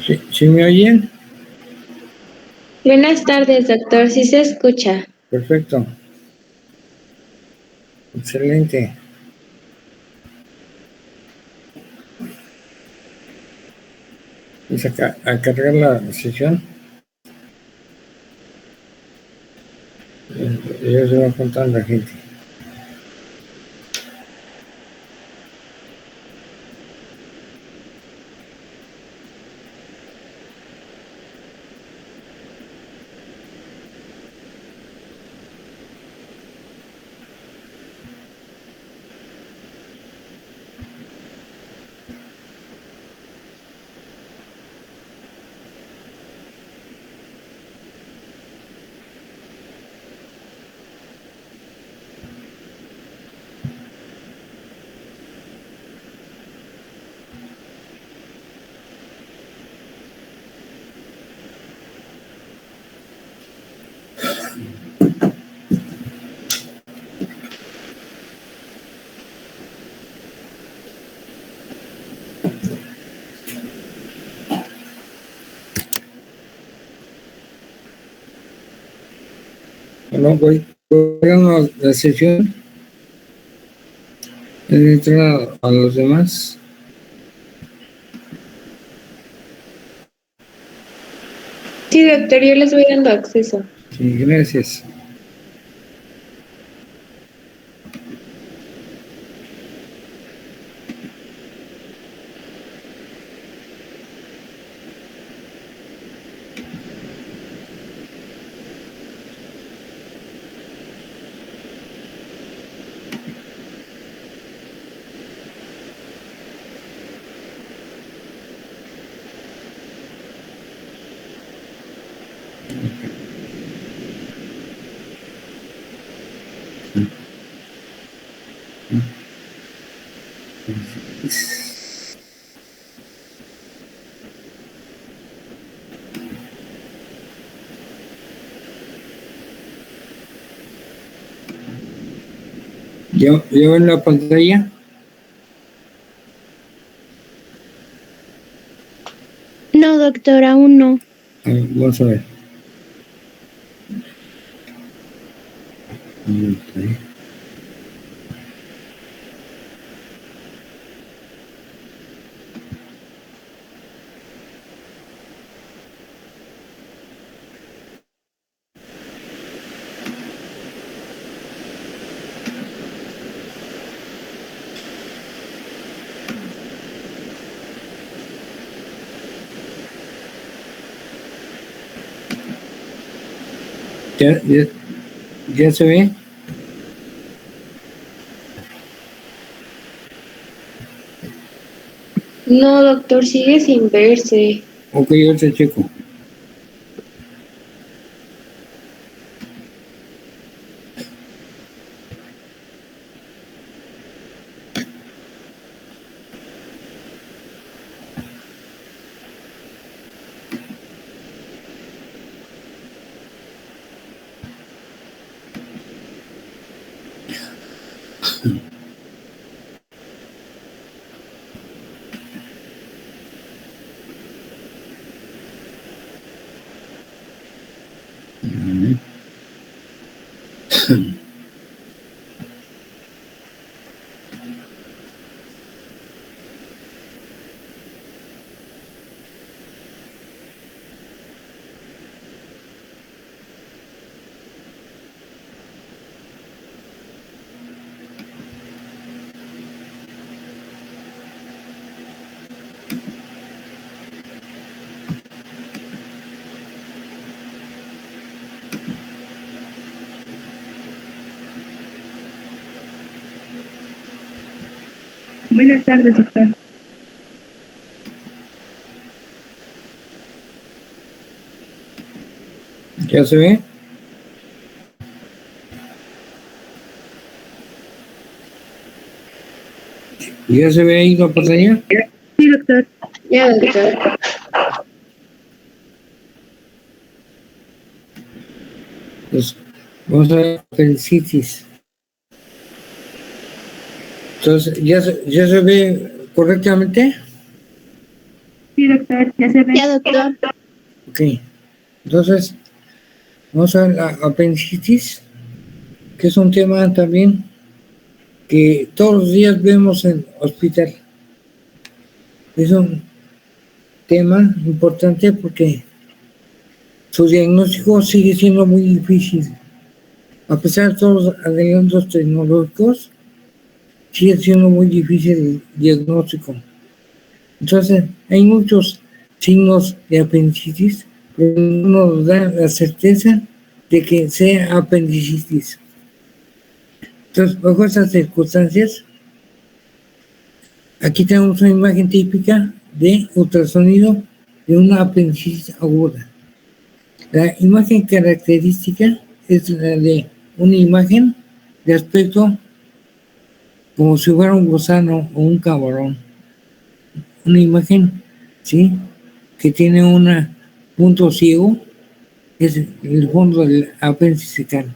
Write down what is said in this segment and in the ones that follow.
¿Sí me oyen? Buenas tardes, doctor. Sí se escucha. Perfecto. Excelente. Vamos a cargar la sesión. Ya se va contando la gente. Bueno, voy a la sesión. Entrar a los demás. Sí, doctor, yo les voy dando acceso. Sí, gracias. ¿Llevo en la pantalla? No, doctor, aún no. Vamos a ver. ¿Ya se ve? No, doctor, sigue sin verse. Ok, ahorita checo. Buenas tardes, doctor. ¿Ya se ve? ¿Ya se ve ahí la pantalla? Sí, doctor. Ya, doctor. Pues vamos a ver apendicitis. Entonces, ¿ya se ve correctamente? Sí, doctor, ya se ve. Ya, doctor. Ok. Entonces, vamos a ver la apendicitis, que es un tema también que todos los días vemos en hospital. Es un tema importante porque su diagnóstico sigue siendo muy difícil. A pesar de todos los adelantos tecnológicos, sigue siendo muy difícil el diagnóstico. Entonces, hay muchos signos de apendicitis, pero no nos da la certeza de que sea apendicitis. Entonces, bajo estas circunstancias, aquí tenemos una imagen típica de ultrasonido de una apendicitis aguda. La imagen característica es la de una imagen de aspecto como si fuera un gusano o un camarón. Una imagen, ¿sí?, que tiene un punto ciego, es el fondo del apéndice fecal.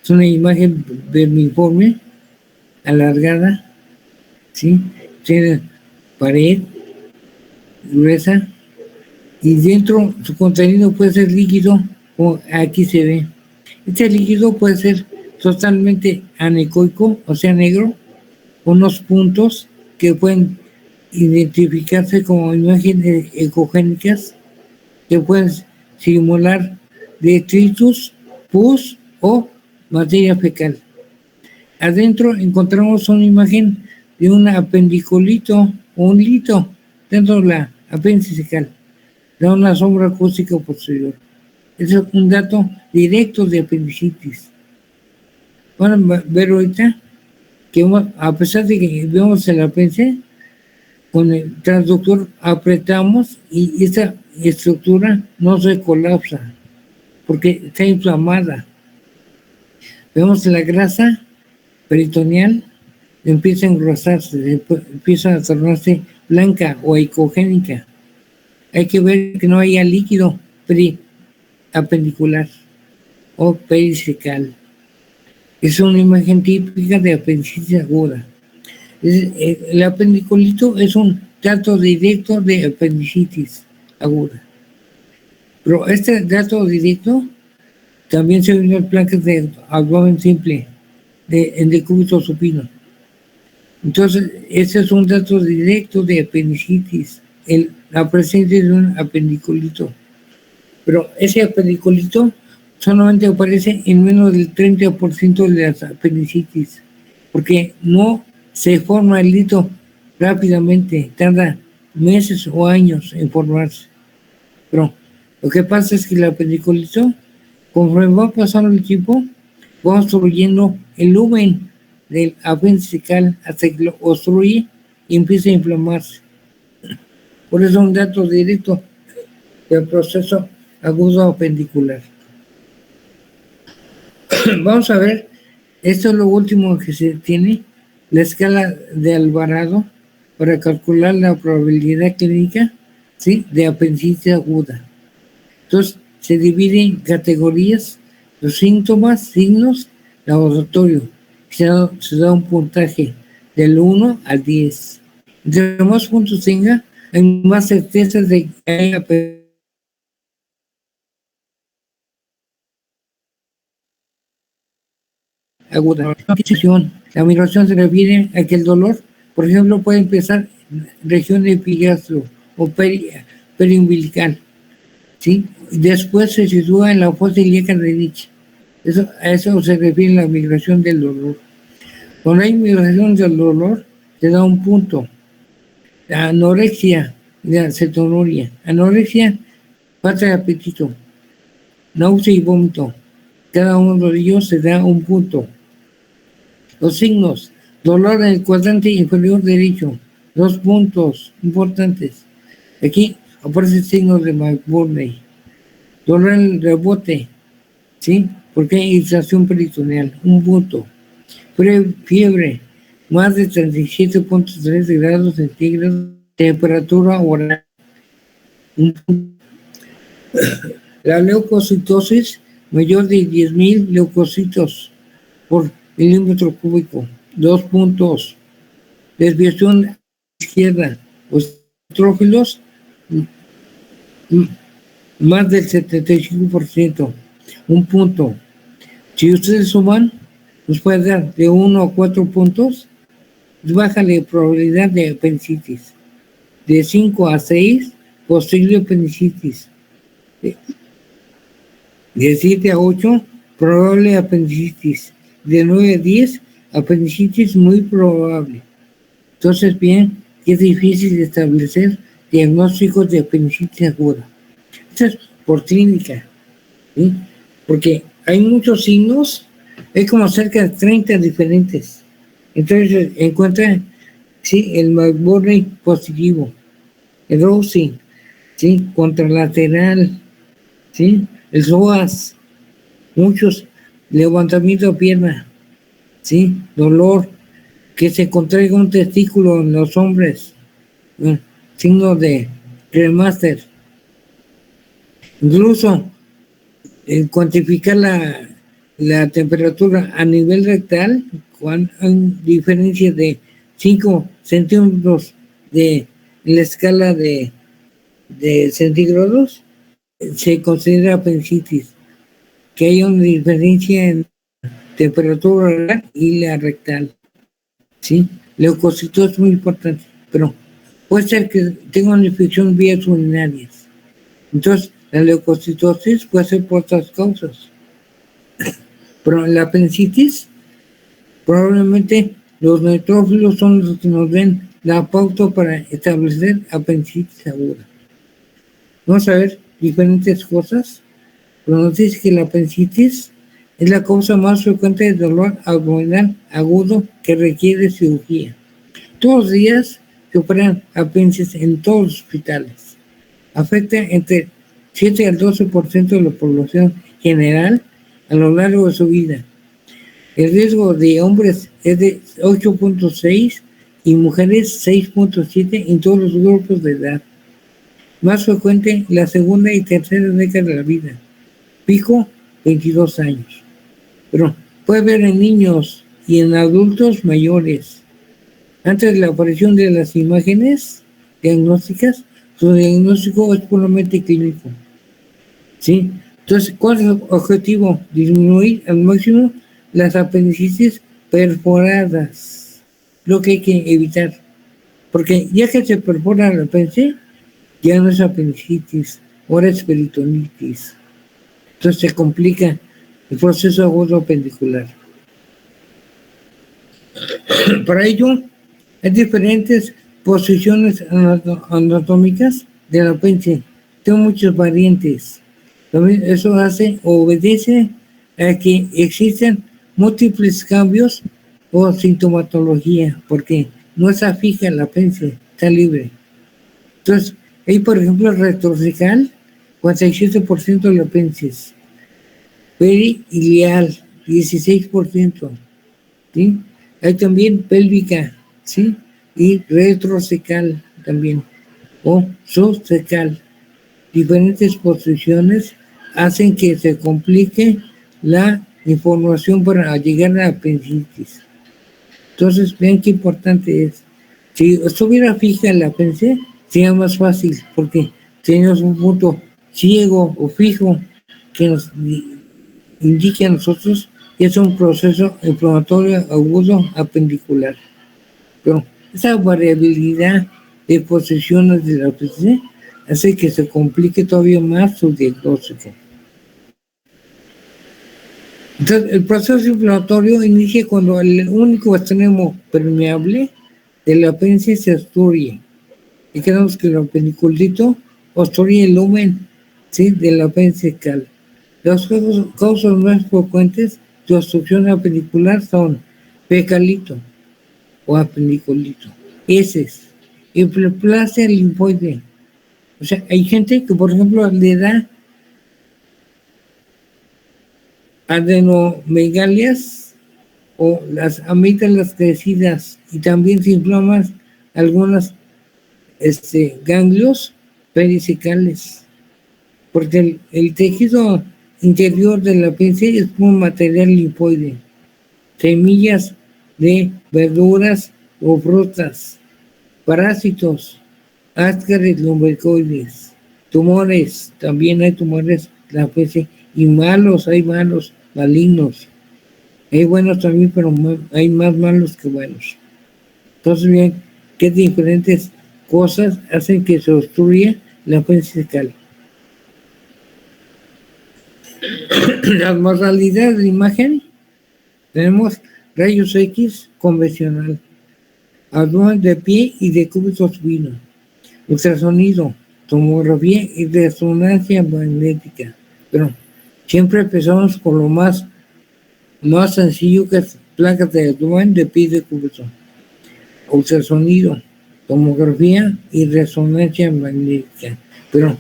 Es una imagen vermiforme, alargada, ¿sí? Tiene pared gruesa y dentro su contenido puede ser líquido, como aquí se ve. Este líquido puede ser totalmente anecoico, o sea, negro, unos puntos que pueden identificarse como imágenes ecogénicas que pueden simular detritus, pus o materia fecal. Adentro encontramos una imagen de un apendiculito o un lito dentro de la apéndice fecal. Da una sombra acústica posterior. Ese es un dato directo de apendicitis. Van a ver ahorita que a pesar de que vemos el apéndice, con el transductor apretamos y esta estructura no se colapsa porque está inflamada. Vemos la grasa peritoneal, empieza a engrosarse, empieza a tornarse blanca o ecogénica. Hay que ver que no haya líquido periapendicular o pericecal. Es una imagen típica de apendicitis aguda. El apendiculito es un dato directo de apendicitis aguda. Pero este dato directo también se ve en placas de abdomen simple, en decúbito supino. Entonces, ese es un dato directo de apendicitis, la presencia de un apendiculito. Pero ese apendiculito solamente aparece en menos del 30% de las apendicitis, porque no se forma el lito rápidamente, tarda meses o años en formarse. Pero lo que pasa es que el apendiculito, conforme va pasando el tiempo, va obstruyendo el lumen del apéndice fecal hasta que lo obstruye y empieza a inflamarse. Por eso es un dato directo del proceso agudo apendicular. Vamos a ver, esto es lo último que se tiene, la escala de Alvarado para calcular la probabilidad clínica, ¿sí?, de apendicitis aguda. Entonces, se divide en categorías, los síntomas, signos, laboratorio. Se da un puntaje del 1 al 10. Entre más puntos tenga, hay más certeza de que hay apendicitis aguda. La migración se refiere a que el dolor, por ejemplo, puede empezar en región epigastro o periumbilical, ¿sí? Después se sitúa en la fosa ilíaca derecha. A eso se refiere la migración del dolor. Cuando hay migración del dolor, se da un punto. La anorexia y la cetonuria. Anorexia, falta de apetito, náusea y vómito. Cada uno de ellos se da un punto. Los signos: dolor en el cuadrante inferior derecho, 2 puntos importantes. Aquí aparece el signo de McBurney. Dolor en el rebote, ¿sí?, porque hay inflamación peritoneal, 1 punto. Fiebre, más de 37.3 grados centígrados, temperatura oral, 1 punto. La leucocitosis mayor de 10.000 leucocitos por milímetro cúbico, 2 puntos. Desviación izquierda, Los neutrófilos, más del 75%. Un punto. Si ustedes suman, nos puede dar de 1 a 4 puntos, baja la probabilidad de apendicitis. De 5 a 6, posible apendicitis. De 7 a 8, probable apendicitis. De 9 a 10, apendicitis muy probable. Entonces, bien, es difícil establecer diagnósticos de apendicitis aguda. Esto es por clínica, ¿sí? Porque hay muchos signos, hay como cerca de 30 diferentes. Entonces encuentra, sí, el McBurney positivo, el Rosing, sí, contralateral, sí, el psoas, muchos, levantamiento de pierna, sí, dolor, que se contraiga un testículo en los hombres, signo de remaster. Incluso cuantificar la temperatura a nivel rectal, cuando hay diferencia de 5 centímetros en la escala de centígrados, se considera apendicitis. Que hay una diferencia en temperatura oral y la rectal. ¿Sí? Leucocitos es muy importante, pero puede ser que tenga una infección vías urinarias. Entonces, la leucocitosis puede ser por otras causas. Pero la apendicitis, probablemente los neutrófilos son los que nos den la pauta para establecer apendicitis aguda. Vamos a ver diferentes cosas, pero nos dice que la apendicitis es la causa más frecuente de dolor abdominal agudo que requiere cirugía. Todos los días se operan apéndices en todos los hospitales. Afecta entre 7 al 12% de la población general a lo largo de su vida. El riesgo de hombres es de 8.6 y mujeres 6.7 en todos los grupos de edad. Más frecuente la segunda y tercera década de la vida. Pico, 22 años. Pero puede haber en niños y en adultos mayores. Antes de la aparición de las imágenes diagnósticas, su diagnóstico es puramente clínico. ¿Sí? Entonces, ¿cuál es el objetivo? Disminuir al máximo las apendicitis perforadas, lo que hay que evitar. Porque ya que se perfora el apéndice, ya no es apendicitis, ahora es peritonitis. Entonces se complica el proceso agudo apendicular. Para ello, hay diferentes posiciones anatómicas del apéndice. Tengo muchas variantes. También eso obedece a que existen múltiples cambios o sintomatología, porque no está fija el apéndice, está libre. Entonces, hay por ejemplo retrocecal, 47% del apéndice, perilineal, 16%, ¿sí? Hay también pélvica, ¿sí? Y retrocecal también, o subcecal. Diferentes posiciones hacen que se complique la información para llegar a la apendicitis. Entonces, vean qué importante es. Si estuviera fija el apéndice, sería más fácil, porque tenemos un punto ciego o fijo que nos indique a nosotros que es un proceso inflamatorio agudo apendicular. Pero esa variabilidad de posiciones del apéndice hace que se complique todavía más su diagnóstico. Entonces, el proceso inflamatorio inicia cuando el único extremo permeable del apéndice se obstruye. Y quedamos que el apendiculito obstruye el lumen, ¿sí?, del apéndice cal. Las causas más frecuentes de obstrucción apendicular son fecalito o apendiculito, heces, hiperplasia linfoide. O sea, hay gente que, por ejemplo, le da adenomegalias o las amígdalas crecidas y también se inflaman algunas ganglios pericecales, porque el tejido interior del apéndice es un material linfoide, semillas de verduras o frutas, parásitos, Ascaris lumbricoides, tumores, también hay tumores, la especie, y malos, hay malos, malignos. Hay buenos también, pero hay más malos que buenos. Entonces, bien, qué diferentes cosas hacen que se obstruya la fuente fecal. Las modalidades de imagen, tenemos rayos X convencional, abdomen de pie y de cúbito supino, ultrasonido, tomografía y resonancia magnética. Pero siempre empezamos por lo más sencillo, que es placas de abdomen de pie y de cúbito, ultrasonido, tomografía y resonancia magnética. Pero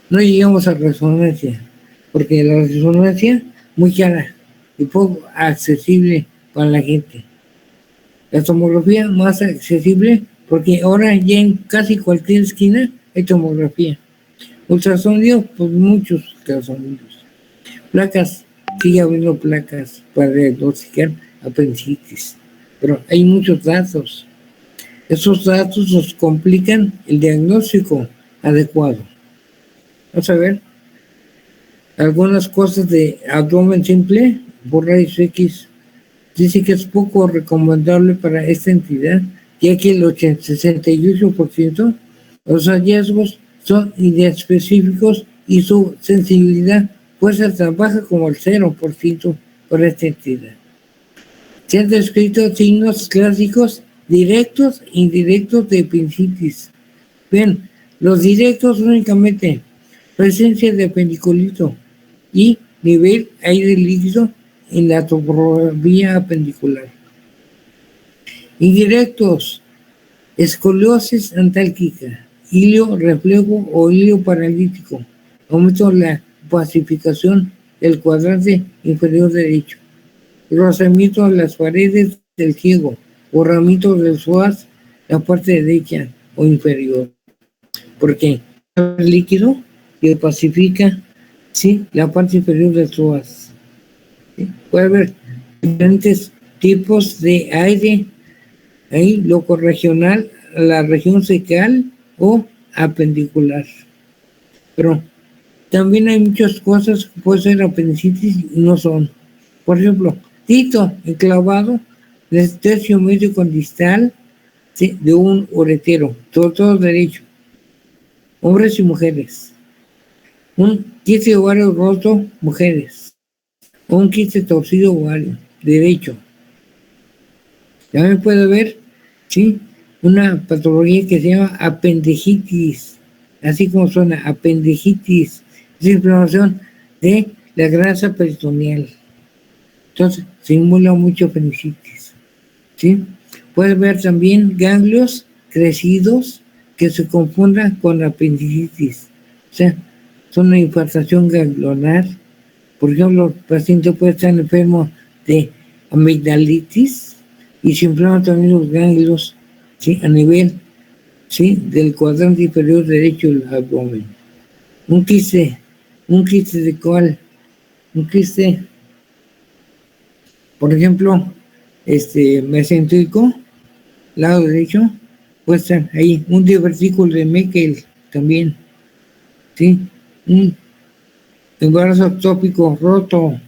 no llegamos a resonancia, porque la resonancia muy cara y poco accesible para la gente. La tomografía más accesible, porque ahora ya en casi cualquier esquina hay tomografía. Ultrasonido, pues muchos ultrasonidos. Placas, sigue habiendo placas para diagnosticar apendicitis, pero hay muchos datos. Esos datos nos complican el diagnóstico adecuado. Vamos a ver algunas cosas de abdomen simple por rayos X. Dice que es poco recomendable para esta entidad, ya que el 68% de los hallazgos son inespecíficos y su sensibilidad puede ser tan baja como el 0% para esta entidad. Se han descrito signos clásicos directos e indirectos de apendicitis. Bien, los directos únicamente presencia de apendiculito y nivel aire líquido en la tomografía apendicular. Indirectos, escoliosis antálquica, hilio reflejo o hilio paralítico, aumento de la pacificación del cuadrante inferior derecho, rozamiento de las paredes del ciego, borramiento del psoas, la parte derecha o inferior, porque el líquido que pacifica, sí, la parte inferior del psoas. ¿Sí? Puede haber diferentes tipos de aire, ahí locorregional, la región cecal o apendicular. Pero también hay muchas cosas que pueden ser apendicitis y no son. Por ejemplo, tito enclavado del tercio medio condistal, ¿sí?, de un uretero, todo derecho, hombres y mujeres. Un quiste ovario roto, mujeres. Un quiste torcido ovario, derecho. También puede haber, ¿sí?, una patología que se llama apendicitis, así como suena, apendicitis, es inflamación de la grasa peritoneal. Entonces, simula mucho apendicitis, ¿sí? Puede haber también ganglios crecidos que se confundan con apendicitis, o sea, son una infartación ganglionar. Por ejemplo, el paciente puede estar enfermo de amigdalitis y se inflaman también los ganglios, ¿sí?, a nivel, ¿sí?, del cuadrante inferior derecho del abdomen. Un quiste de cuál, un quiste, por ejemplo, mesentérico, lado derecho, puede estar ahí. Un divertículo de Meckel también, ¿sí? Un embarazo ectópico roto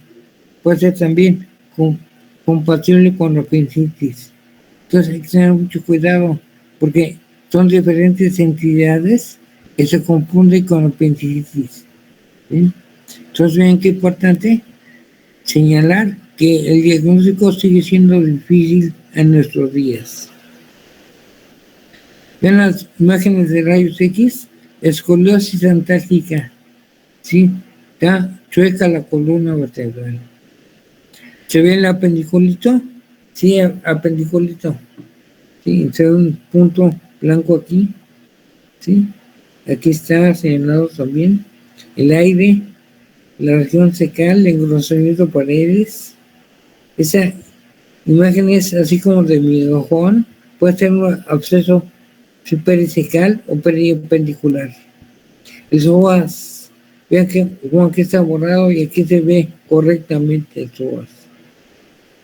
puede ser también compatible con la apendicitis. Entonces hay que tener mucho cuidado porque son diferentes entidades que se confunden con apendicitis, ¿sí? Entonces vean qué importante señalar que el diagnóstico sigue siendo difícil en nuestros días. Vean las imágenes de rayos X, escoliosis antálgica, ¿sí? Está chueca la columna vertebral. ¿Se ve el apendiculito? Sí, apendiculito. Sí, se ve un punto blanco aquí, ¿sí? Aquí está señalado también el aire, la región cecal, el engrosamiento de paredes. Esa imagen es así como de migajón, puede ser un absceso pericecal o periapendicular. El psoas, vean que como aquí está borrado y aquí se ve correctamente el psoas.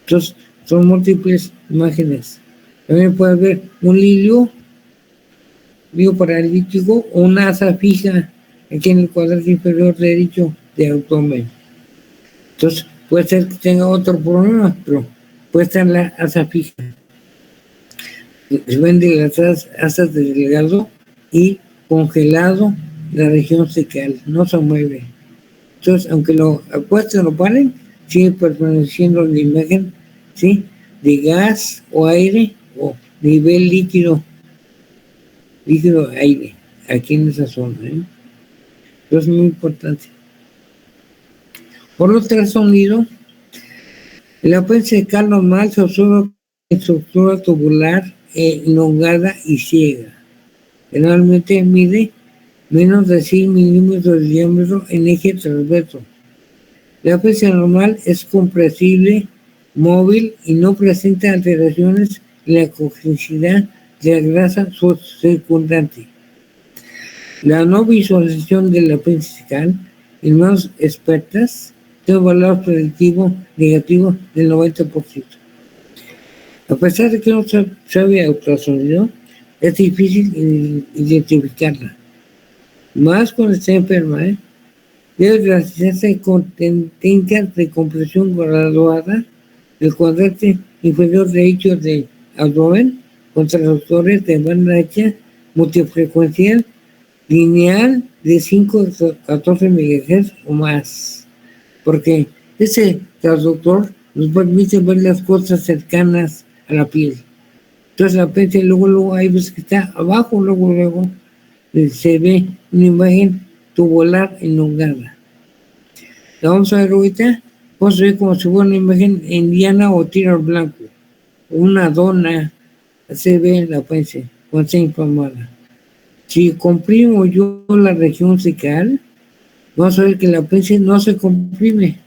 Entonces, son múltiples imágenes. También puede haber un hilio bioparalítico o una asa fija aquí en el cuadrante inferior derecho del abdomen. Entonces, puede ser que tenga otro problema, pero puede estar la asa fija. Se ven de las asas de delgado y congelado la región cecal, no se mueve. Entonces, aunque lo acuesten o lo paren, sigue permaneciendo la imagen, ¿sí?, de gas o aire o nivel líquido aire, aquí en esa zona. Eso es muy importante. Por ultrasonido, el apéndice cecal normal se observa estructura tubular elongada y ciega. Generalmente mide menos de 100 milímetros de diámetro en eje transverso. El apéndice normal es compresible, móvil y no presenta alteraciones en la congenicidad de la grasa circundante. La no visualización del apéndice cecal en manos expertas tiene un valor predictivo negativo del 90%. A pesar de que no se sabe ultrasonido, es difícil identificarla. Más cuando está enferma, debe realizarse con técnicas de compresión graduada del cuadrante inferior derecho del abdomen con transductores de banda ancha multifrecuencial lineal de 5 a 14 MHz o más, porque ese transductor nos permite ver las cosas cercanas a la piel. Entonces la piel luego hay veces que está abajo, luego se ve una imagen tubular elongada. La vamos a ver ahorita, vamos a ver como si fuera una imagen indiana o tiro blanco, una dona, se ve la apéndice cuando está inflamada. Si comprimo yo la región cecal, vamos a ver que la apéndice no se comprime.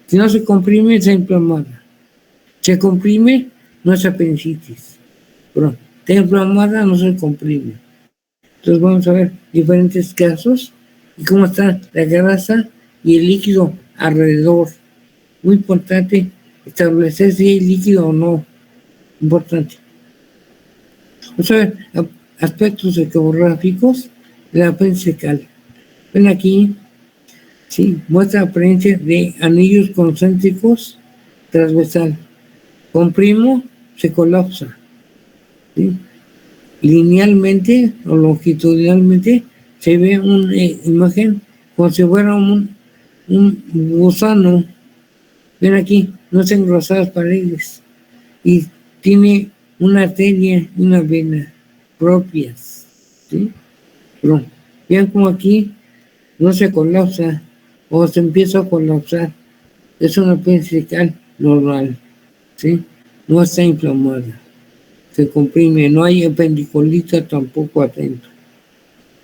Si no se comprime, está inflamada. Se comprime, no es apendicitis. Pero está inflamada, no se comprime. Entonces vamos a ver diferentes casos y cómo está la grasa y el líquido alrededor. Muy importante establecer si hay líquido o no. Importante. Vamos a ver aspectos ecográficos de la apéndice cecal. Ven aquí, sí, muestra apariencia de anillos concéntricos transversal. Comprimo, se colapsa. ¿Sí? Linealmente o longitudinalmente se ve una imagen como si fuera un gusano. Ven aquí, no se engrosan las paredes y tiene una arteria y una vena propias, ¿sí? Pero vean como aquí no se colapsa o se empieza a colapsar. Es una apéndice cecal normal, ¿sí? No está inflamada. Se comprime, no hay apendiculita tampoco adentro.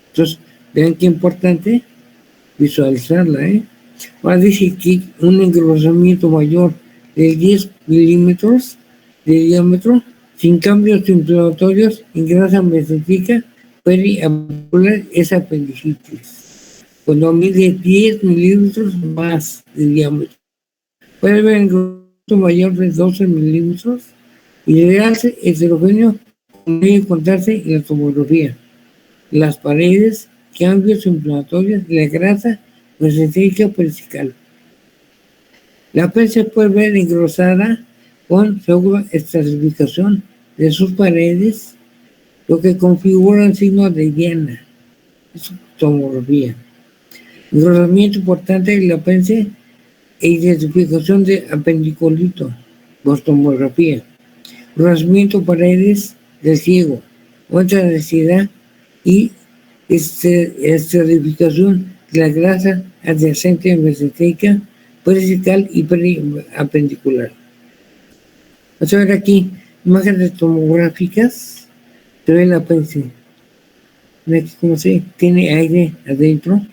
Entonces, vean qué importante visualizarla, Ahora dice que un engrosamiento mayor de 10 milímetros de diámetro, sin cambios inflamatorios en grasa mesentérica periapicular, es apendicitis. Cuando mide 10 milímetros más de diámetro. Puede haber engrosamiento mayor de 12 milímetros y realce heterogéneo puede encontrarse en la tomografía. Las paredes, cambios inflamatorios de la grasa mesentérica pericecal. La apéndice puede ver engrosada con pseudoestratificación de sus paredes, lo que configura un signo de Diana. Es tomografía. Engrosamiento importante de la apéndice e identificación de apendiculito, tomografía. Engrosamiento paredes del ciego, otra necesidad y estratificación de la grasa adyacente mesentérica, pericecal y periapendicular. Vamos a ver aquí imágenes tomográficas. Se ve la apéndice. Aquí como se tiene aire adentro,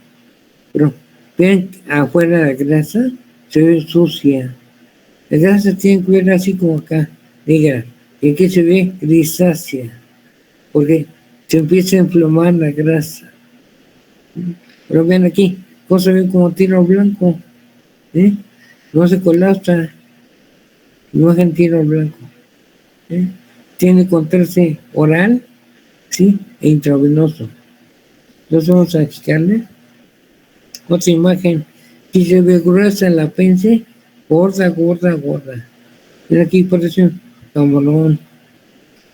pero vean afuera la grasa, se ve sucia. La grasa tiene que ver así como acá, negra, y aquí se ve grisácea, porque se empieza a inflamar la grasa. Pero vean aquí, cómo se ve como tiro blanco, no se colapsa, imagen tiro blanco. Tiene contraste oral, ¿sí? E intravenoso. Entonces vamos a checarle. Otra imagen. Si se ve gruesa el apéndice, gorda, gorda, gorda. Mira aquí parece un camarón.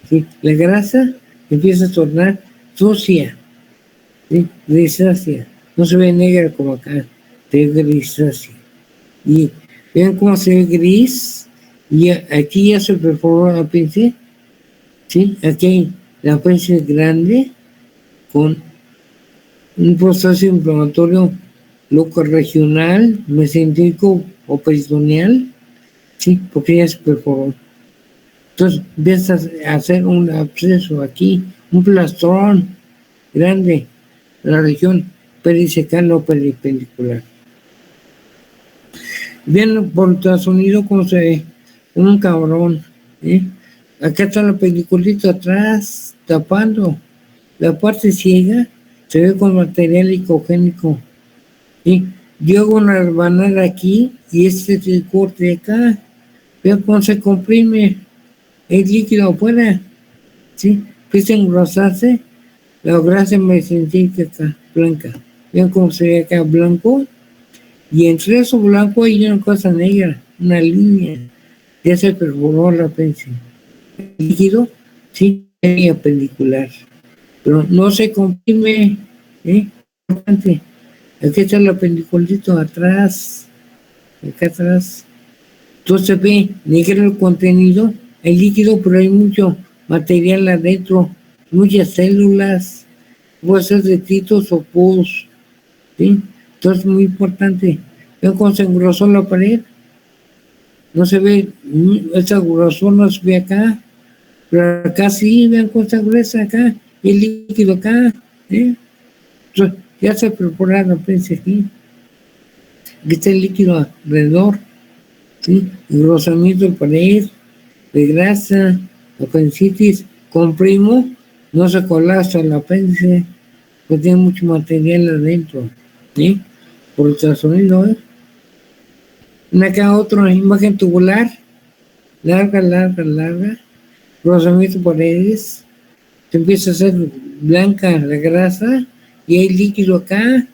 ¿Sí? La grasa empieza a tornar sucia, ¿sí? Grisácea. No se ve negra como acá, se ve grisácea. Y vean cómo se ve gris. Y aquí ya se perforó el apéndice. ¿Sí? Aquí hay la apéndice grande con un proceso inflamatorio locorregional, mesentérico o peritoneal, ¿sí? Porque ya se perforó. Entonces empiezas a hacer un absceso aquí, un plastrón grande en la región pericecal o peripendicular. Bien, por ultrasonido, como se ve, un cabrón, ¿eh? Acá está la peliculita atrás, tapando. La parte ciega se ve con material licogénico. ¿Sí? Yo hago una rebanada aquí y este es el corte de acá. Vean cómo se comprime el líquido afuera. ¿Sí? Empieza a engrosarse. La grasa mesentérica acá, blanca. Vean cómo se ve acá blanco. Y entre eso blanco hay una cosa negra, una línea. Ya se perforó la apéndice. El líquido, sí, es appendicular. Pero no se comprime, importante. Aquí está el apendiculito atrás, acá atrás. Entonces ve negro el contenido, hay líquido, pero hay mucho material adentro, muchas células, puede ser de titos o pus, ¿sí? Entonces muy importante. Vean cómo se engrosó la pared, no se ve, esa grosor no se ve acá, pero acá sí, vean cómo está gruesa acá, y el líquido acá, ¿eh? Entonces, ya se perforó la apéndice aquí. Aquí está el líquido alrededor, ¿sí? Engrosamiento de pared, de grasa, apendicitis, comprimo, no se colapsa el apéndice, pues tiene mucho material adentro, ¿sí? Por ultrasonido, ¿eh? Acá otra imagen tubular, larga, larga, larga, engrosamiento de paredes, se empieza a hacer blanca la grasa y hay líquido acá,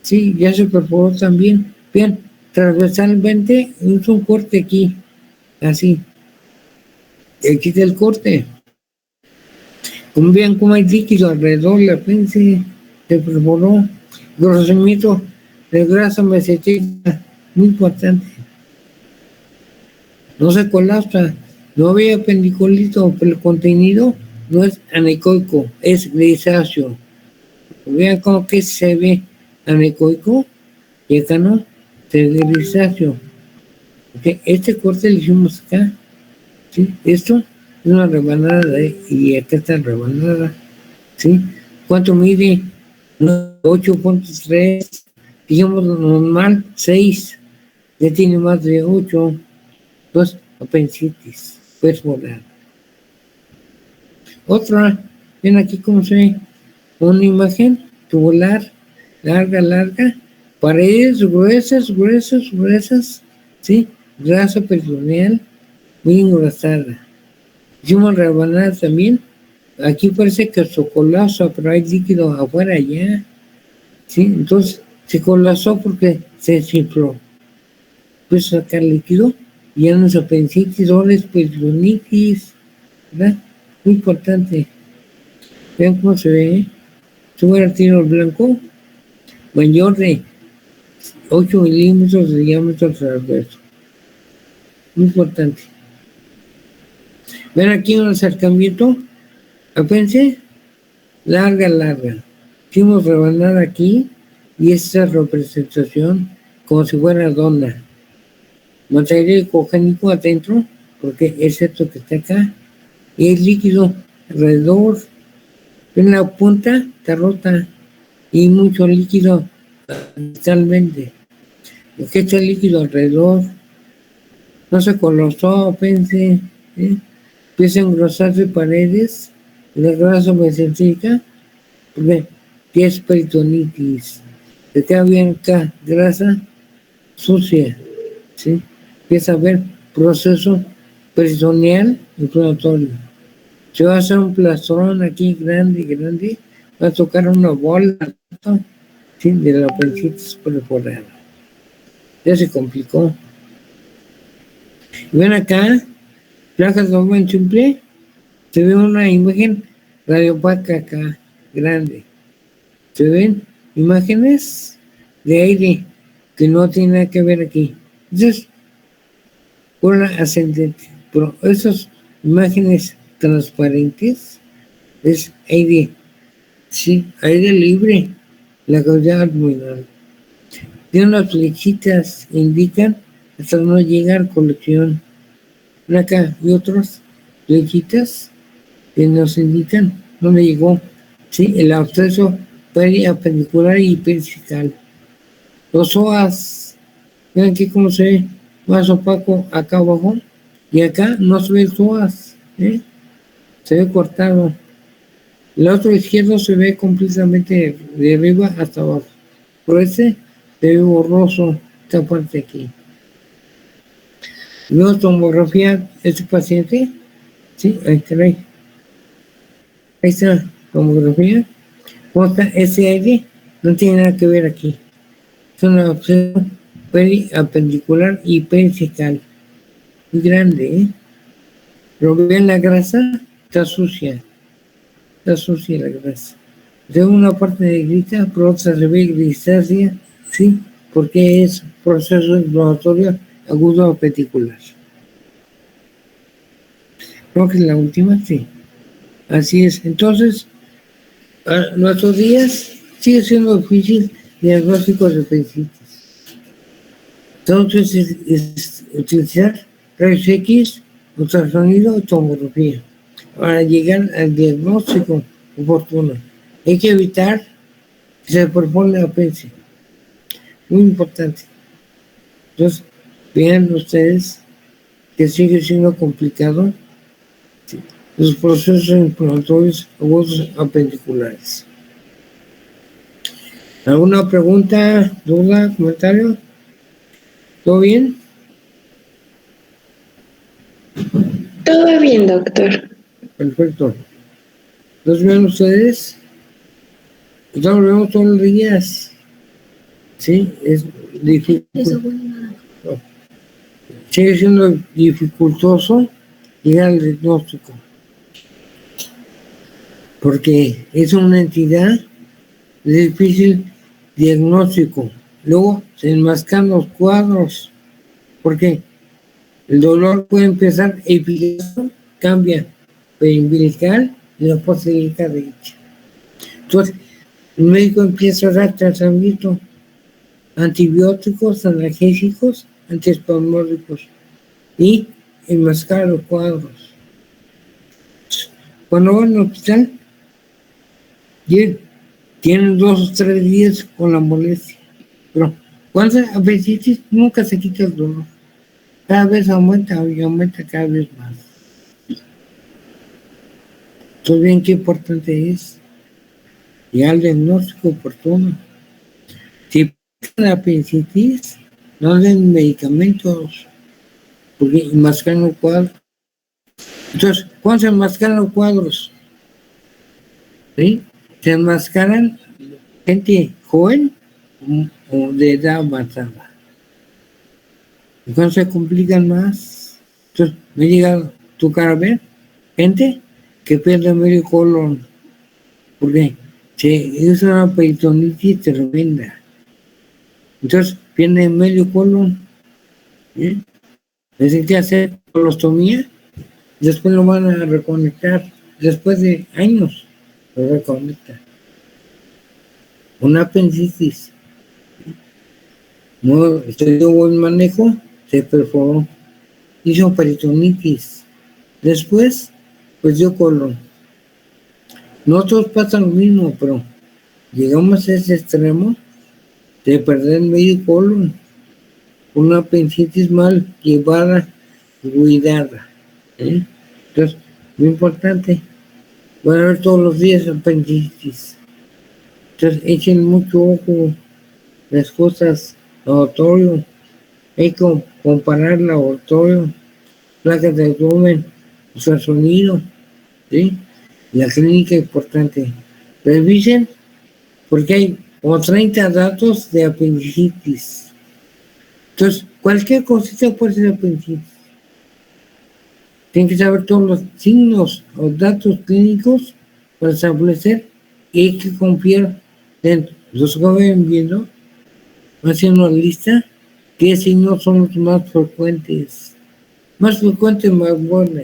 sí, ya se perforó también. Vean, transversalmente hizo un corte aquí, así. Aquí está el corte. Como vean cómo hay líquido alrededor, la apéndice se perforó. Engrosamiento de grasa mesentérica, muy importante. No se colapsa, no había apendiculito, pero el contenido no es anecoico, es grisáceo. Vean cómo que se ve anecoico y acá no, se ve grisáceo. Okay. Este corte lo hicimos acá, ¿sí? Esto es una rebanada y acá está rebanada, ¿sí? ¿Cuánto mide? 8.3, digamos lo normal, 6, ya tiene más de 8, 2 apendicitis, pues volar. Otra, ven aquí cómo se ve, una imagen tubular, larga, larga, paredes gruesas, gruesas, gruesas, ¿sí? Grasa peritoneal, muy engrosada. Hicimos rebanada también. Aquí parece que se colapsa, pero hay líquido afuera ya. ¿Sí? Entonces se colapsó porque se desinfló. Pues sacar líquido y ya no es apendicitis, ahora es peritonitis, ¿verdad? Muy importante. Vean cómo se ve, ¿eh? Sube el tiro blanco, mayor de 8 milímetros de diámetro transverso. Muy importante. Ven aquí un acercamiento, apéndice, larga, larga. Hicimos rebanada aquí y esta representación como si fuera dona. Material ecogénico adentro, porque es esto que está acá, y el líquido alrededor. En la punta está rota y mucho líquido totalmente. Aquí está el líquido alrededor. No se colapsó, pensé, ¿eh? Empieza a engrosarse paredes, la grasa mesentérica, porque es peritonitis. Se queda bien acá, grasa sucia, ¿sí? Empieza a haber proceso peritoneal inflamatorio. Se va a hacer un plastrón aquí grande, va a tocar una bola, ¿no? Sí, de la apendicitis perforada. Ya se complicó. Ven acá, placas de buen simple, se ve una imagen radiopaca acá, grande. Se ven imágenes de aire que no tiene nada que ver aquí. Entonces, una ascendente. Pero esas imágenes transparentes es aire, sí, aire libre, la cavidad abdominal. Tiene unas flechitas, indican hasta no llegar colección. Acá y otras flechitas que nos indican dónde llegó, sí, el absceso periapendicular y periciscal. Los psoas, vean aquí cómo se ve más opaco acá abajo, y acá no se ve el psoas, se ve cortado. El otro izquierdo se ve completamente de arriba hasta abajo. Por ese se ve borroso esta parte aquí. Luego tomografía de este paciente, sí, ahí está tomografía. Otra SR no tiene nada que ver aquí. Es una opción periapendicular y periciscal. Muy grande, Pero vean la grasa, está sucia la grasa. De una parte negrita, por otra se ve grisácea, ¿sí? Porque es proceso inflamatorio agudo peticular. Creo que es la última, sí. Así es. Entonces, a nuestros días sigue siendo difícil diagnóstico de apendicitis. Entonces, es utilizar rayos X, ultrasonido y tomografía para llegar al diagnóstico oportuno. Hay que evitar que se perfore la apéndice. Muy importante. Entonces, vean ustedes que sigue siendo complicado los procesos inflamatorios agudos apendiculares. ¿Alguna pregunta, duda, comentario? ¿Todo bien? Todo bien, doctor. Perfecto. Entonces vean ustedes, nosotros lo vemos todos los días. Sí, es difícil. No. Sigue siendo dificultoso llegar al diagnóstico. Porque es una entidad de difícil diagnóstico. Luego se enmascaran los cuadros. Porque el dolor puede empezar epiléptico, cambia umbilical y la posterior derecha. Entonces, el médico empieza a dar tratamiento, antibióticos, analgésicos, antiespasmódicos y enmascarar los cuadros. Cuando van al hospital, tienen 2 o 3 días con la molestia, pero cuando hay apendicitis nunca se quita el dolor. Cada vez aumenta y aumenta cada vez más. Entonces, bien, qué importante es llegar al diagnóstico oportuno. Si la apendicitis, no den medicamentos, porque enmascaran los cuadros. Entonces, ¿cuándo se enmascaran los cuadros? ¿Sí? Se enmascaran gente joven o de edad avanzada. Y cuando se complican más, entonces me llega a tocar a ver gente que pierde medio colon, porque es una peritonitis tremenda. Entonces pierde medio colon, tienen que hacer colostomía, después lo van a reconectar, después de años lo reconectan. Una apendicitis, no estuvo buen manejo, se perforó, hizo peritonitis, después pues dio colon. No todos pasan lo mismo, pero llegamos a ese extremo de perder medio colon, una apendicitis mal llevada, cuidada. Entonces, muy importante, van a ver todos los días apendicitis. Entonces, echen mucho ojo las cosas, laboratorio, hay que comparar laboratorio, placas de abdomen, ultrasonido, ¿sí? La clínica importante. Revisen porque hay como 30 datos de apendicitis. Entonces, cualquier cosita puede ser apendicitis. Tienen que saber todos los signos o datos clínicos para establecer y hay que confiar dentro. Los que vayan viendo, haciendo una lista, qué signos son los más frecuentes. Más frecuente, más bueno.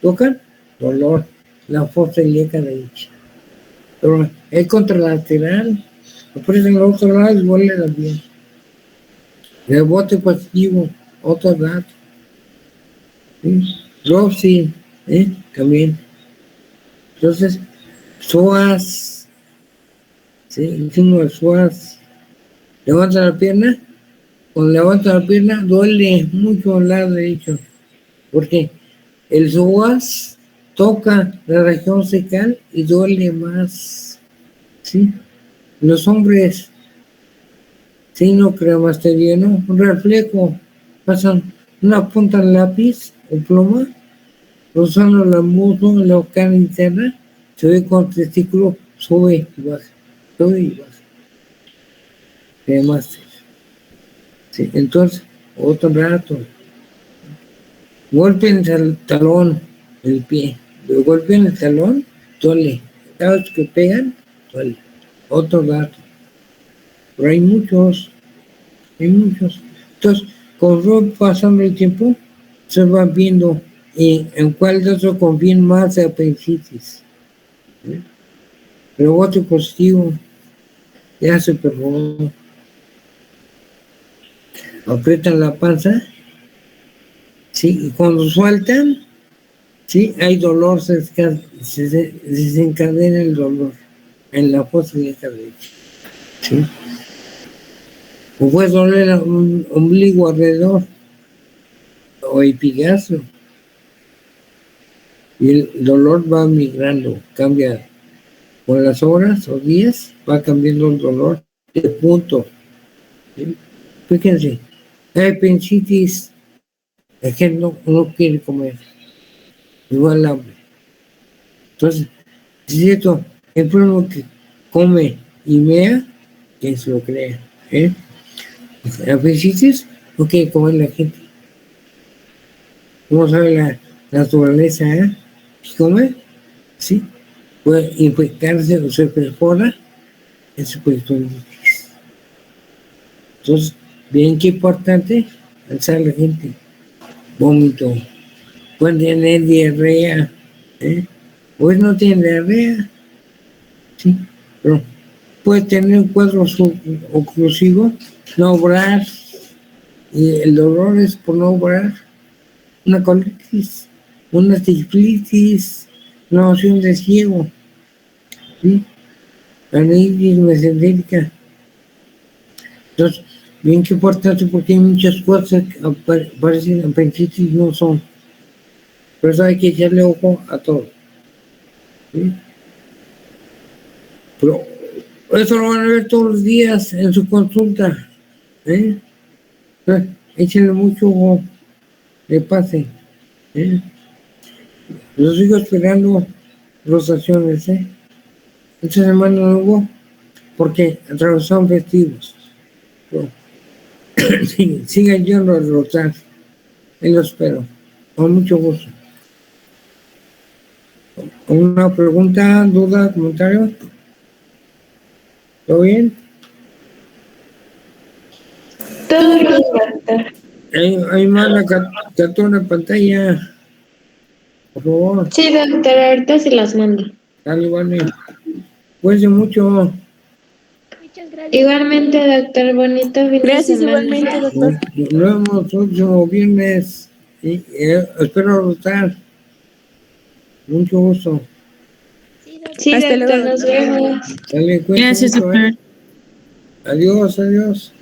Tocan dolor, la fosa ilíaca derecha. Pero el contralateral, aparece en el otro lado y huele también. Rebote positivo, otro dato. ¿Sí? Ropsin, también. Entonces, psoas, ¿sí? El signo de psoas. Levanta la pierna. Cuando levanta la pierna, duele mucho al lado derecho. Porque el psoas toca la región cecal y duele más. ¿Sí? Los hombres, signo cremasteriano, un reflejo, pasan una punta al lápiz o pluma, rozando la muslo, la boca interna, se ve con el testículo, sube y baja, sube y baja. Cremaster. Sí, entonces, otro rato. Golpe en el talón, el pie. De golpe en el talón, duele. Cada vez que pegan, duele. Otro dato. Pero hay muchos. Entonces, conforme pasando el tiempo, se va viendo en cuál dato conviene más de apendicitis. Rebote positivo, ya se perforó. Aprietan la panza, ¿sí? Y cuando sueltan, ¿sí? Hay dolor, se desencadena el dolor en la fosa ilíaca derecha, ¿sí? O puede doler un ombligo alrededor, o epigastrio. Y el dolor va migrando, cambia con las horas o días, va cambiando el dolor de punto. ¿Sí? Fíjense, hay apendicitis, la gente no quiere comer, igual hambre. Entonces, es cierto, el problema que come y mea, que se lo crea. Apendicitis no quiere comer la gente. ¿Cómo sabe la naturaleza? Si come, sí, puede infectarse o se perfora en su peritonitis. Entonces, bien que importante alzar a la gente. Vómito, pueden tener diarrea, pues no tienen diarrea, sí, pero puede tener un cuadro oclusivo, no obrar, y el dolor es por no obrar, una colitis, una tiflitis, una noción de ciego, ¿sí? Aneurysma mesentérica. Entonces, bien que importante porque hay muchas cosas que parecen apendicitis y no son. Por eso hay que echarle ojo a todo. ¿Sí? Pero eso lo van a ver todos los días en su consulta. Entonces, échenle mucho ojo, le pase. Los sigo esperando rotaciones. Esta semana no hubo porque atravesaron festivos. Pero, sigan yendo a rotar. Ahí lo espero. Con mucho gusto. ¿Una pregunta, duda, comentario? ¿Todo bien? Todo bien, doctor. Hay más la captura en pantalla. Por favor. Sí, doctor, ahorita se las mando. Dale, vale. Cuídense mucho. Muchas gracias. Igualmente, doctor, bonito fin de Gracias semana. igualmente, doctor. Nos vemos el próximo viernes. Y, espero rotar. Mucho gusto. Sí, Hasta doctor, luego, nos doctor. vemos. Dale, cuídense Gracias, mucho, doctor. Adiós, adiós.